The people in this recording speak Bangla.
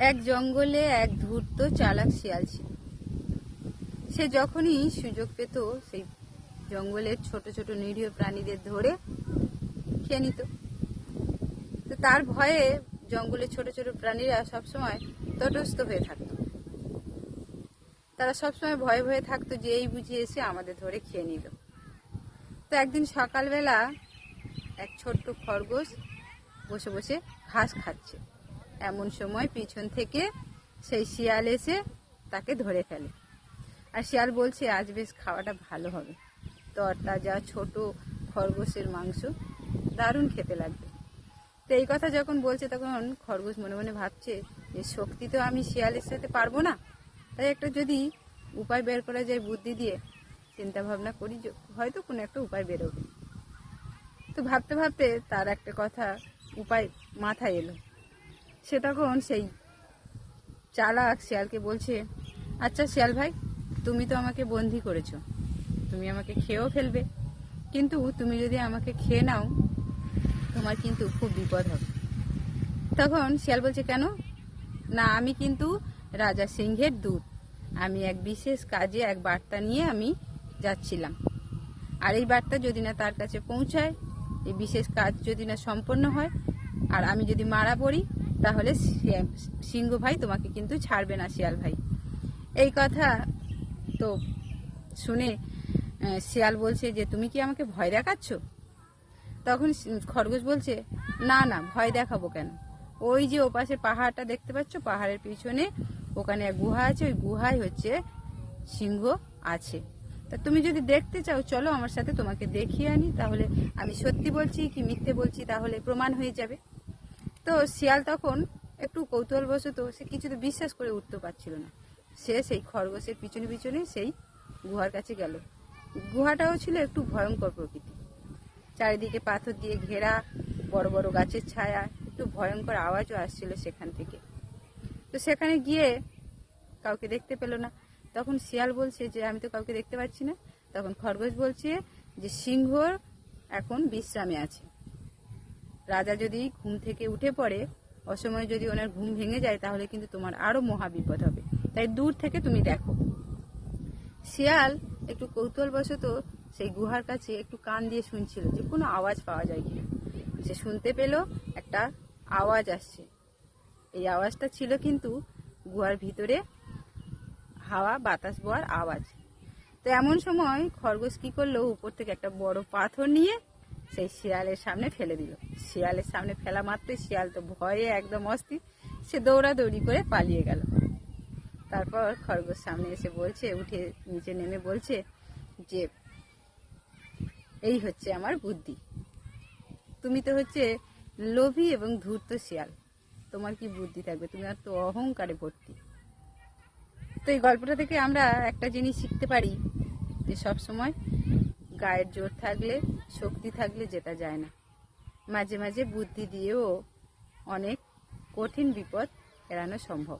এক জঙ্গলে এক ধূর্ত চালাক শিয়াল ছিল। সে যখনই সুযোগ পেত সেই জঙ্গলের ছোট ছোট নিরীহ প্রাণীদের ধরে খেয়ে নিত। তো তার ভয়ে জঙ্গলের ছোট ছোট প্রাণীরা সবসময় তটস্থ হয়ে থাকতো। তারা সবসময় ভয়ে ভয়ে থাকতো যে এই বুঝি এসে আমাদের ধরে খেয়ে নিল। তো একদিন সকালবেলা এক ছোট্ট খরগোশ বসে বসে ঘাস খাচ্ছে। এমন সময় পিছন থেকে সেই শিয়াল এসে তাকে ধরে ফেলে। আর শিয়াল বলছে, আজ বেশ খাওয়াটা ভালো হবে, তরতাজা ছোট খরগোশের মাংস দারুণ খেতে লাগবে। তো এই কথা যখন বলছে তখন খরগোশ মনে মনে ভাবছে যে শক্তি তো আমি শিয়ালের সাথে পারবো না, তাই একটা যদি উপায় বের করা যায়, বুদ্ধি দিয়ে চিন্তা ভাবনা করি, হয়তো কোনো একটা উপায় বেরোবে। তো ভাবতে ভাবতে তার একটা কথা উপায় মাথায় এলো। সে তখন সেই চালাক শিয়ালকে বলছে, আচ্ছা শিয়াল ভাই, তুমি তো আমাকে বন্দি করেছো, তুমি আমাকে খেয়েও ফেলবে, কিন্তু তুমি যদি আমাকে খেয়ে নাও তোমার কিন্তু খুব বিপদ হবে। তখন শিয়াল বলছে, কেন? না, আমি কিন্তু রাজা সিংহের দূত, আমি এক বিশেষ কাজে এক বার্তা নিয়ে আমি যাচ্ছিলাম, আর এই বার্তা যদি না তার কাছে পৌঁছায়, এই বিশেষ কাজ যদি না সম্পন্ন হয়, আর আমি যদি মারা পড়ি, তাহলে সিংহ ভাই তোমাকে কিন্তু ছাড়বে না শিয়াল ভাই। এই কথা তো শুনে শিয়াল বলছে যে তুমি কি আমাকে ভয় দেখাচ্ছ? তখন খরগোশ বলছে, না না, ভয় দেখাবো কেন, ওই যে ওপাশে পাহাড়টা দেখতে পাচ্ছ, পাহাড়ের পিছনে ওখানে এক গুহা আছে, ওই গুহায় হচ্ছে সিংহ আছে। তা তুমি যদি দেখতে চাও চলো আমার সাথে, তোমাকে দেখিয়ে আনি, তাহলে আমি সত্যি বলছি কি মিথ্যে বলছি তাহলে প্রমাণ হয়ে যাবে। তো শিয়াল তখন একটু কৌতূহলবশত সে কিছুতে বিশ্বাস করে উঠতে পারছিল না। সে সেই খরগোশের পিছনে পিছনে সেই গুহার কাছে গেল। গুহাটাও ছিল একটু ভয়ঙ্কর প্রকৃতি, চারিদিকে পাথর দিয়ে ঘেরা, বড় বড় গাছের ছায়া, একটু ভয়ঙ্কর আওয়াজও আসছিল সেখান থেকে। তো সেখানে গিয়ে কাউকে দেখতে পেল না। তখন শিয়াল বলছে যে আমি তো কাউকে দেখতে পাচ্ছি না। তখন খরগোশ বলছে যে সিংহ এখন বিশ্রামে আছে, রাজা যদি ঘুম থেকে উঠে পড়ে, অসময়ে যদি ওনার ঘুম ভেঙে যায়, তাহলে কিন্তু তোমার আরো মহা বিপদ হবে, তাই দূর থেকে তুমি দেখো। শিয়াল একটু কৌতূহলবশত সেই গুহার কাছে একটু কান দিয়ে শুনছিল যে কোনো আওয়াজ পাওয়া যায় কিনা। সে শুনতে পেল একটা আওয়াজ আসছে। এই আওয়াজটা ছিল কিন্তু গুহার ভিতরে হাওয়া বাতাস বওয়ার আওয়াজ। তো এমন সময় খরগোশ কি করলো, উপর থেকে একটা বড় পাথর নিয়ে সেই শিয়ালের সামনে ফেলে দিল। শিয়ালের সামনে ফেলা মাত্রই শিয়াল তো ভয়ে একদম অস্থির, সে দৌড়াদৌড়ি করে পালিয়ে গেল। তারপর খরগোশ সামনে এসে বলছে, উঠে নিচে নেমে বলছে যে এই হচ্ছে আমার বুদ্ধি, তুমি তো হচ্ছে লোভী এবং ধূর্ত শিয়াল, তোমার কি বুদ্ধি থাকবে, তুমি আর তো অহংকারে ভর্তি। তো এই গল্পটা থেকে আমরা একটা জিনিস শিখতে পারি যে সবসময় গায়ের জোর থাকলে, শক্তি থাকলে যেটা যায় না, মাঝে মাঝে বুদ্ধি দিয়েও অনেক কঠিন বিপদ এড়ানো সম্ভব।